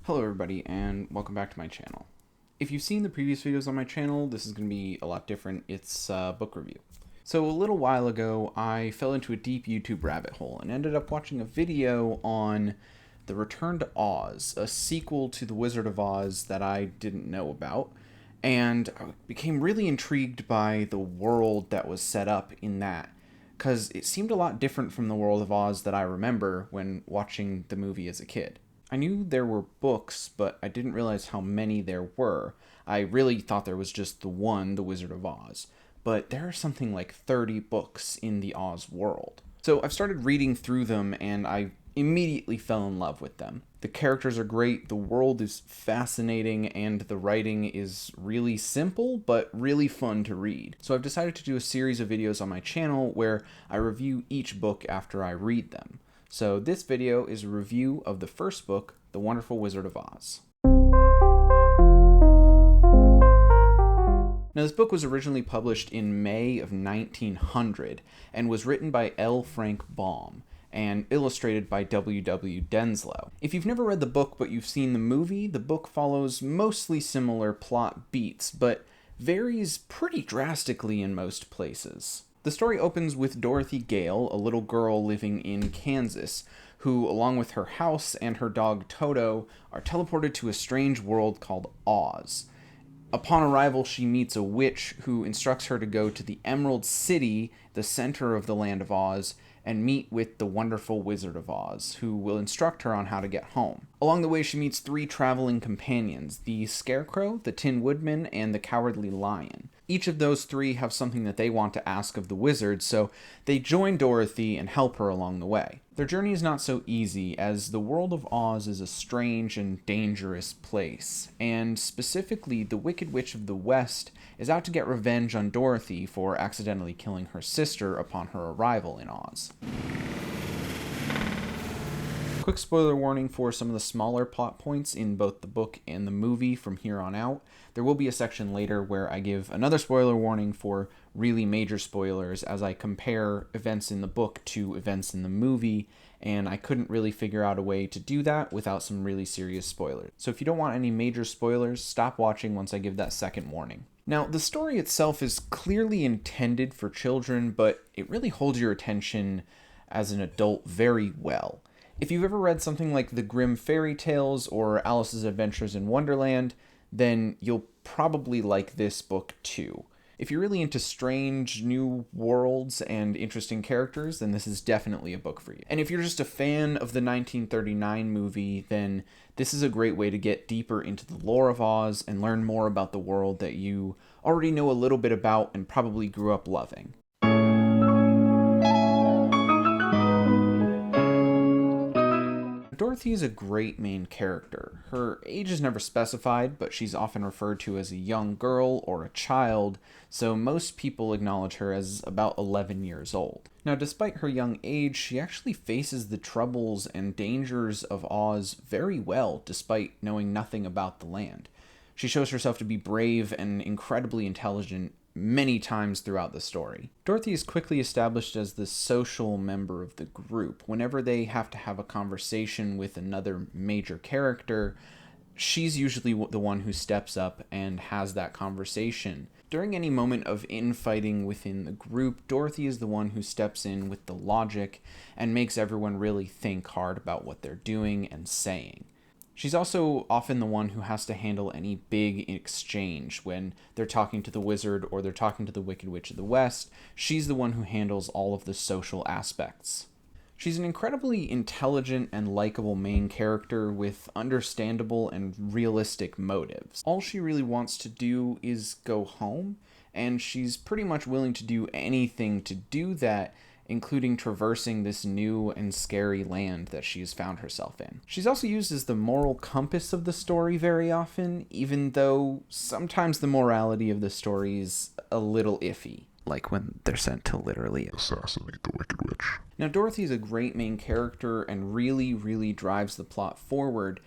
Hello everybody, and welcome back to my channel. If you've seen the previous videos on my channel, this is going to be a lot different. It's a book review. So a little while ago, I fell into a deep YouTube rabbit hole and ended up watching a video on The Return to Oz, a sequel to The Wizard of Oz that I didn't know about, and I became really intrigued by the world that was set up in that, because it seemed a lot different from the World of Oz that I remember when watching the movie as a kid. I knew there were books, but I didn't realize how many there were. I really thought there was just the one, The Wizard of Oz. But there are something like 30 books in the Oz world. So I've started reading through them, and I immediately fell in love with them. The characters are great, the world is fascinating, and the writing is really simple, but really fun to read. So I've decided to do a series of videos on my channel where I review each book after I read them. So this video is a review of the first book, The Wonderful Wizard of Oz. Now this book was originally published in May of 1900 and was written by L. Frank Baum and illustrated by W. W. Denslow. If you've never read the book but you've seen the movie, the book follows mostly similar plot beats, but varies pretty drastically in most places. The story opens with Dorothy Gale, a little girl living in Kansas, who, along with her house and her dog Toto, are teleported to a strange world called Oz. Upon arrival, she meets a witch who instructs her to go to the Emerald City, the center of the land of Oz, and meet with the wonderful Wizard of Oz, who will instruct her on how to get home. Along the way, she meets three traveling companions, the Scarecrow, the Tin Woodman, and the Cowardly Lion. Each of those three have something that they want to ask of the wizard, so they join Dorothy and help her along the way. Their journey is not so easy, as the world of Oz is a strange and dangerous place, and specifically the Wicked Witch of the West is out to get revenge on Dorothy for accidentally killing her sister upon her arrival in Oz. Quick spoiler warning for some of the smaller plot points in both the book and the movie from here on out. There will be a section later where I give another spoiler warning for really major spoilers as I compare events in the book to events in the movie, and I couldn't really figure out a way to do that without some really serious spoilers. So if you don't want any major spoilers, stop watching once I give that second warning. Now, the story itself is clearly intended for children, but it really holds your attention as an adult very well. If you've ever read something like the Grimm Fairy Tales or Alice's Adventures in Wonderland, then you'll probably like this book too. If you're really into strange new worlds and interesting characters, then this is definitely a book for you. And if you're just a fan of the 1939 movie, then this is a great way to get deeper into the lore of Oz and learn more about the world that you already know a little bit about and probably grew up loving. Dorothy is a great main character. Her age is never specified, but she's often referred to as a young girl or a child, so most people acknowledge her as about 11 years old. Now, despite her young age, she actually faces the troubles and dangers of Oz very well, despite knowing nothing about the land. She shows herself to be brave and incredibly intelligent many times throughout the story. Dorothy is quickly established as the social member of the group. Whenever they have to have a conversation with another major character, she's usually the one who steps up and has that conversation. During any moment of infighting within the group, Dorothy is the one who steps in with the logic and makes everyone really think hard about what they're doing and saying. She's also often the one who has to handle any big exchange when they're talking to the wizard or they're talking to the Wicked Witch of the West. She's the one who handles all of the social aspects. She's an incredibly intelligent and likable main character with understandable and realistic motives. All she really wants to do is go home, and she's pretty much willing to do anything to do that, including traversing this new and scary land that she's found herself in. She's also used as the moral compass of the story very often, even though sometimes the morality of the story is a little iffy. Like when they're sent to literally assassinate the Wicked Witch. Now, Dorothy is a great main character and really drives the plot forward,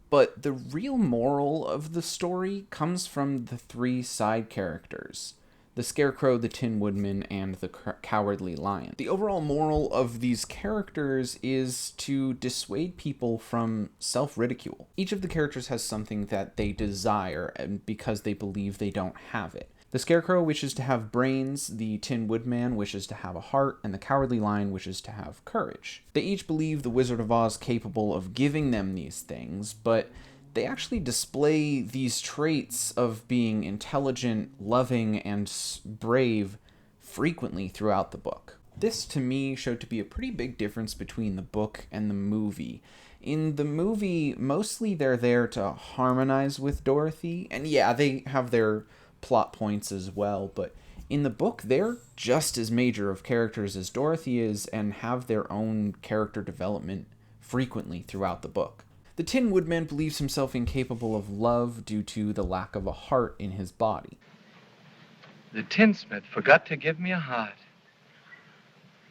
but the real moral of the story comes from the three side characters. the Scarecrow, the Tin Woodman, and the Cowardly Lion. The overall moral of these characters is to dissuade people from self-ridicule. Each of the characters has something that they desire, and because they believe they don't have it. The Scarecrow wishes to have brains, the Tin Woodman wishes to have a heart, and the Cowardly Lion wishes to have courage. They each believe the Wizard of Oz capable of giving them these things, but they actually display these traits of being intelligent, loving, and brave frequently throughout the book. This, to me, showed to be a pretty big difference between the book and the movie. In the movie, mostly they're there to harmonize with Dorothy, and yeah, they have their plot points as well, but in the book, they're just as major of characters as Dorothy is and have their own character development frequently throughout the book. The Tin Woodman believes himself incapable of love due to the lack of a heart in his body. The tinsmith forgot to give me a heart.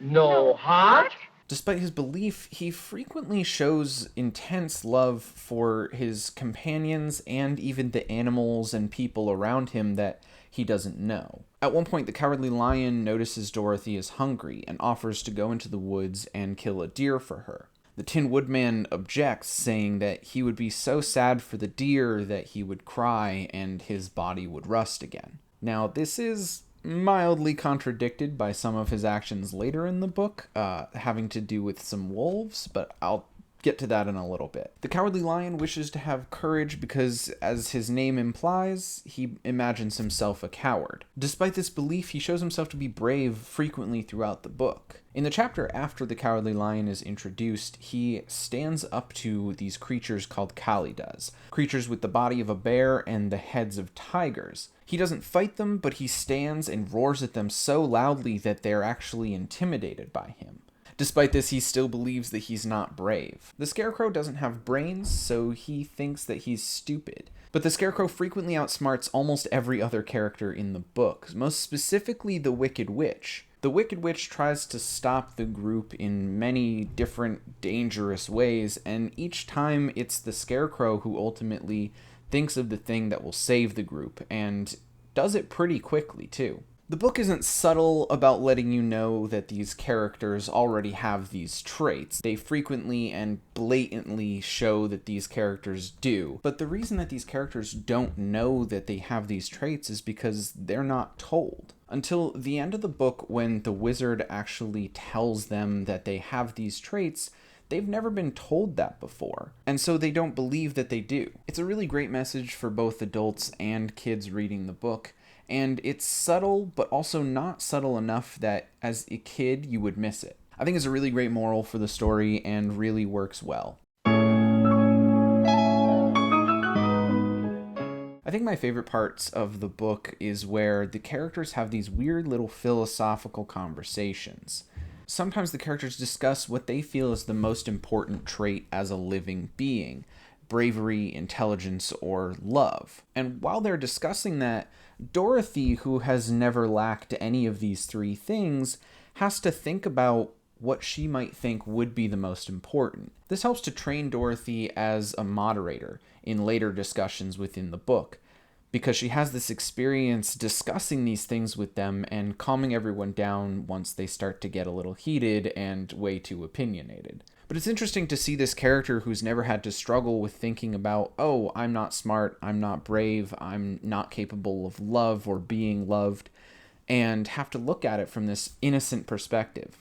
No heart? Despite his belief, he frequently shows intense love for his companions and even the animals and people around him that he doesn't know. At one point, the Cowardly Lion notices Dorothy is hungry and offers to go into the woods and kill a deer for her. The Tin Woodman objects, saying that he would be so sad for the deer that he would cry and his body would rust again. Now, this is mildly contradicted by some of his actions later in the book, having to do with some wolves, but I'll get to that in a little bit. The Cowardly Lion wishes to have courage because, as his name implies, he imagines himself a coward. Despite this belief, he shows himself to be brave frequently throughout the book. In the chapter after the Cowardly Lion is introduced, he stands up to these creatures called Kalidas, creatures with the body of a bear and the heads of tigers. He doesn't fight them, but he stands and roars at them so loudly that they're actually intimidated by him. Despite this, he still believes that he's not brave. The Scarecrow doesn't have brains, so he thinks that he's stupid. But the Scarecrow frequently outsmarts almost every other character in the book, most specifically the Wicked Witch. The Wicked Witch tries to stop the group in many different dangerous ways, and each time it's the Scarecrow who ultimately thinks of the thing that will save the group, and does it pretty quickly too. The book isn't subtle about letting you know that these characters already have these traits. They frequently and blatantly show that these characters do. But the reason that these characters don't know that they have these traits is because they're not told. Until the end of the book, when the wizard actually tells them that they have these traits, they've never been told that before, and so they don't believe that they do. It's a really great message for both adults and kids reading the book, and it's subtle, but also not subtle enough that as a kid you would miss it. I think it's a really great moral for the story and really works well. I think my favorite parts of the book is where the characters have these weird little philosophical conversations. Sometimes the characters discuss what they feel is the most important trait as a living being: bravery, intelligence, or love. And while they're discussing that, Dorothy, who has never lacked any of these three things, has to think about what she might think would be the most important. This helps to train Dorothy as a moderator in later discussions within the book, because she has this experience discussing these things with them and calming everyone down once they start to get a little heated and way too opinionated. But it's interesting to see this character who's never had to struggle with thinking about, oh, I'm not smart, I'm not brave, I'm not capable of love or being loved, and have to look at it from this innocent perspective.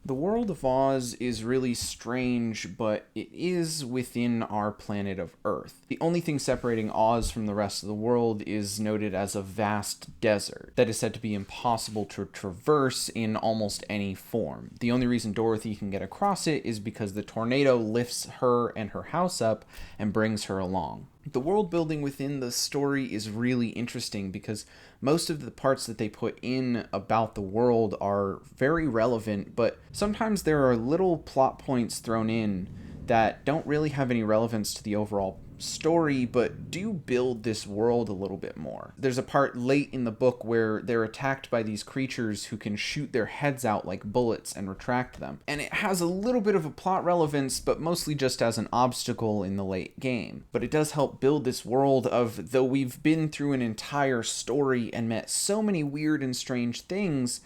The world of Oz is really strange, but it is within our planet of Earth. The only thing separating Oz from the rest of the world is noted as a vast desert that is said to be impossible to traverse in almost any form. The only reason Dorothy can get across it is because the tornado lifts her and her house up and brings her along. The world building within the story is really interesting because most of the parts that they put in about the world are very relevant, but sometimes there are little plot points thrown in that don't really have any relevance to the overall story, but do build this world a little bit more. There's a part late in the book where they're attacked by these creatures who can shoot their heads out like bullets and retract them. And it has a little bit of a plot relevance, but mostly just as an obstacle in the late game. But it does help build this world of, though we've been through an entire story and met so many weird and strange things,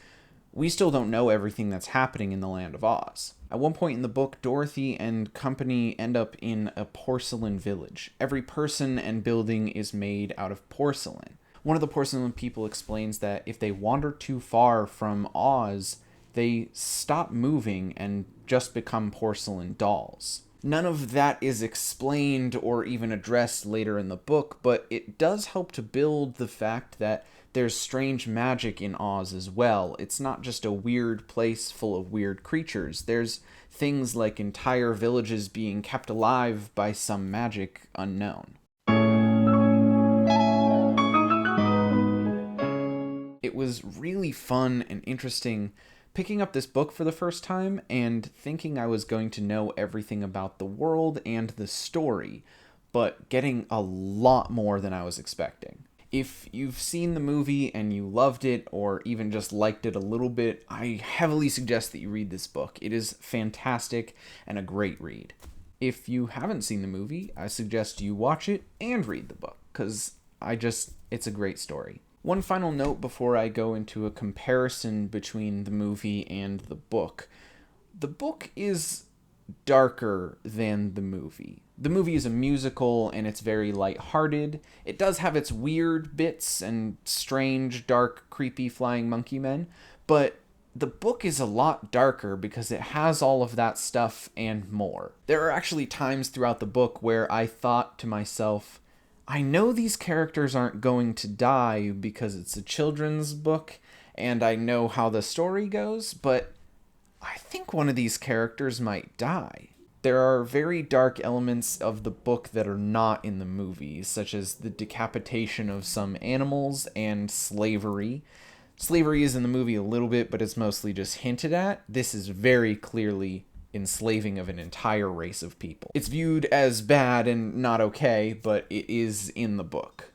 we still don't know everything that's happening in the Land of Oz. At one point in the book, Dorothy and company end up in a porcelain village. Every person and building is made out of porcelain. One of the porcelain people explains that if they wander too far from Oz, they stop moving and just become porcelain dolls. None of that is explained or even addressed later in the book, but it does help to build the fact that there's strange magic in Oz as well. It's not just a weird place full of weird creatures. There's things like entire villages being kept alive by some magic unknown. It was really fun and interesting picking up this book for the first time and thinking I was going to know everything about the world and the story, but getting a lot more than I was expecting. If you've seen the movie and you loved it or even just liked it a little bit, I heavily suggest that you read this book. It is fantastic and a great read. If you haven't seen the movie, I suggest you watch it and read the book, because it's a great story. One final note before I go into a comparison between the movie and the book. The book is darker than the movie. The movie is a musical and it's very lighthearted. It does have its weird bits and strange, dark, creepy flying monkey men, but the book is a lot darker because it has all of that stuff and more. There are actually times throughout the book where I thought to myself, I know these characters aren't going to die because it's a children's book and I know how the story goes, but I think one of these characters might die. There are very dark elements of the book that are not in the movie, such as the decapitation of some animals and slavery. Slavery is in the movie a little bit, but it's mostly just hinted at. This is very clearly enslaving of an entire race of people. It's viewed as bad and not okay, but it is in the book.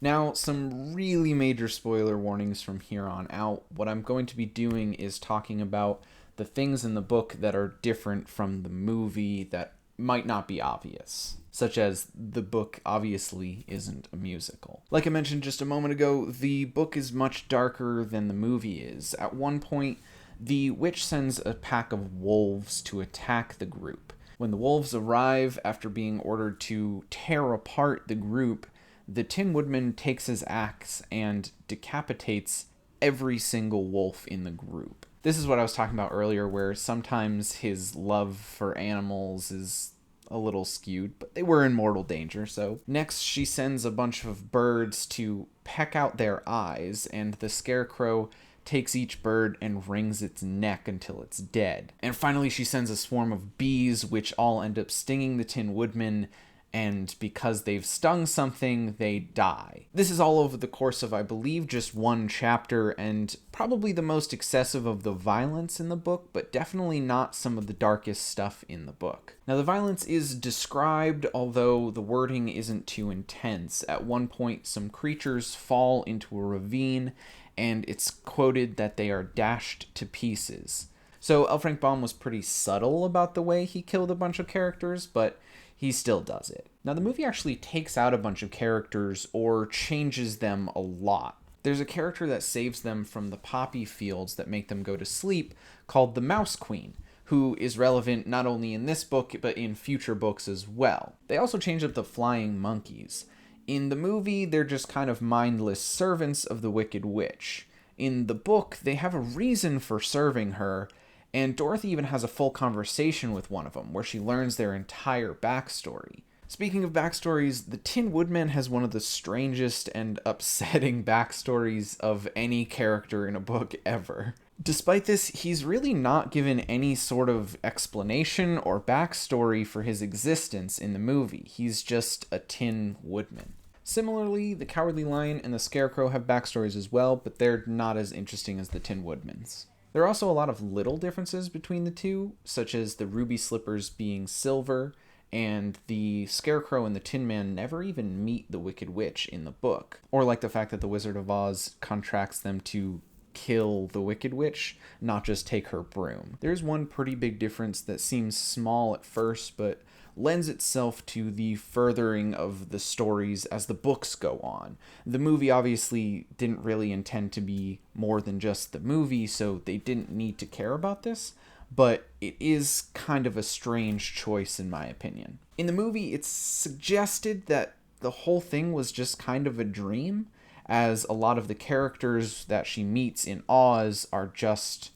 Now, some really major spoiler warnings from here on out. What I'm going to be doing is talking about the things in the book that are different from the movie that might not be obvious, such as the book obviously isn't a musical. Like I mentioned just a moment ago, the book is much darker than the movie is. At one point, the witch sends a pack of wolves to attack the group. When the wolves arrive after being ordered to tear apart the group, the Tin Woodman takes his axe and decapitates every single wolf in the group. This is what I was talking about earlier, where sometimes his love for animals is a little skewed, but they were in mortal danger, so. Next, she sends a bunch of birds to peck out their eyes, and the Scarecrow takes each bird and wrings its neck until it's dead. And finally, she sends a swarm of bees, which all end up stinging the Tin Woodman, and because they've stung something, they die. This is all over the course of, I believe, just one chapter, and probably the most excessive of the violence in the book, but definitely not some of the darkest stuff in the book. Now, the violence is described, although the wording isn't too intense. At one point, some creatures fall into a ravine, and it's quoted that they are dashed to pieces. So L. Frank Baum was pretty subtle about the way he killed a bunch of characters, but he still does it. Now, the movie actually takes out a bunch of characters or changes them a lot. There's a character that saves them from the poppy fields that make them go to sleep called the Mouse Queen, who is relevant not only in this book, but in future books as well. They also change up the flying monkeys. In the movie, they're just kind of mindless servants of the Wicked Witch. In the book, they have a reason for serving her, and Dorothy even has a full conversation with one of them, where she learns their entire backstory. Speaking of backstories, the Tin Woodman has one of the strangest and upsetting backstories of any character in a book ever. Despite this, he's really not given any sort of explanation or backstory for his existence in the movie. He's just a Tin Woodman. Similarly, the Cowardly Lion and the Scarecrow have backstories as well, but they're not as interesting as the Tin Woodman's. There are also a lot of little differences between the two, such as the ruby slippers being silver, and the Scarecrow and the Tin Man never even meet the Wicked Witch in the book. Or like the fact that the Wizard of Oz contracts them to kill the Wicked Witch, not just take her broom. There's one pretty big difference that seems small at first, but lends itself to the furthering of the stories as the books go on. The movie obviously didn't really intend to be more than just the movie, so they didn't need to care about this, but it is kind of a strange choice in my opinion. In the movie, it's suggested that the whole thing was just kind of a dream, as a lot of the characters that she meets in Oz are just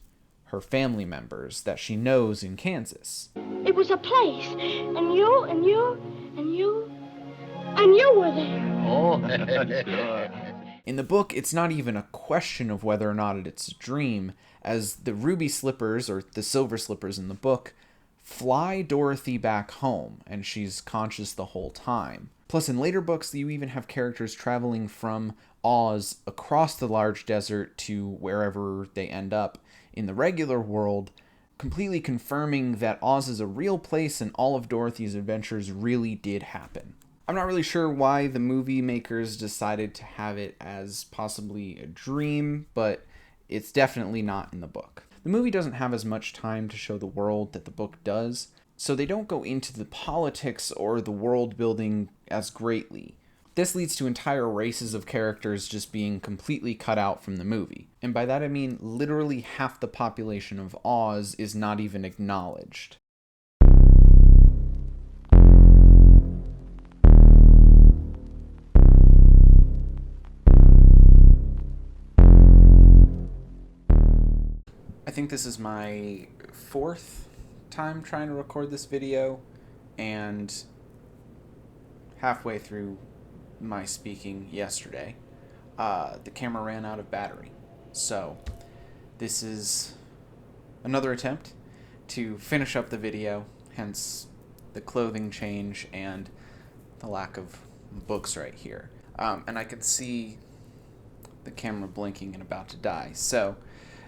her family members that she knows in Kansas. It was a place, and you were there. Oh, sure. In the book, it's not even a question of whether or not it's a dream, as the ruby slippers, or the silver slippers in the book, fly Dorothy back home, and she's conscious the whole time. Plus, in later books, you even have characters traveling from Oz across the large desert to wherever they end up in the regular world, completely confirming that Oz is a real place and all of Dorothy's adventures really did happen. I'm not really sure why the movie makers decided to have it as possibly a dream, but it's definitely not in the book. The movie doesn't have as much time to show the world that the book does, so they don't go into the politics or the world building as greatly. This leads to entire races of characters just being completely cut out from the movie. And by that I mean literally half the population of Oz is not even acknowledged. I think this is my 4th time trying to record this video, and halfway through my speaking yesterday, the camera ran out of battery. So this is another attempt to finish up the video, hence the clothing change and the lack of books right here. And I could see the camera blinking and about to die. So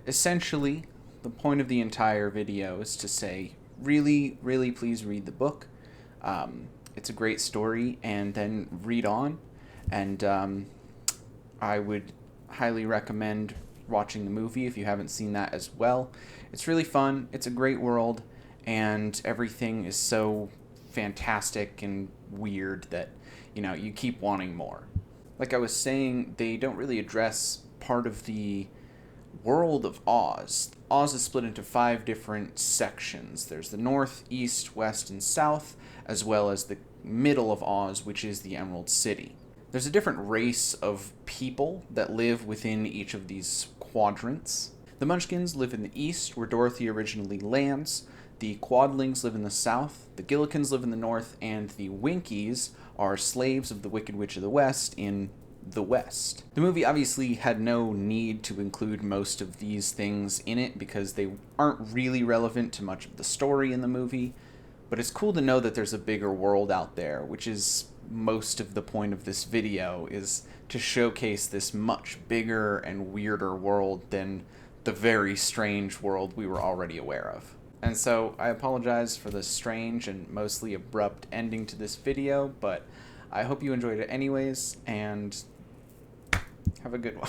essentially, the point of the entire video is to say, really, really please read the book. It's a great story, and then read on. And I would highly recommend watching the movie if you haven't seen that as well. It's really fun, it's a great world, and everything is so fantastic and weird that, you keep wanting more. Like I was saying, they don't really address part of the world of Oz. Oz is split into 5 different sections. There's the north, east, west, and south, as well as the middle of Oz, which is the Emerald City. There's a different race of people that live within each of these quadrants. The Munchkins live in the east, where Dorothy originally lands. The Quadlings live in the south, the Gillikins live in the north, and the Winkies are slaves of the Wicked Witch of the West in the West. The movie obviously had no need to include most of these things in it because they aren't really relevant to much of the story in the movie, but it's cool to know that there's a bigger world out there, which is most of the point of this video, is to showcase this much bigger and weirder world than the very strange world we were already aware of. And so I apologize for the strange and mostly abrupt ending to this video, but I hope you enjoyed it anyways, and have a good one.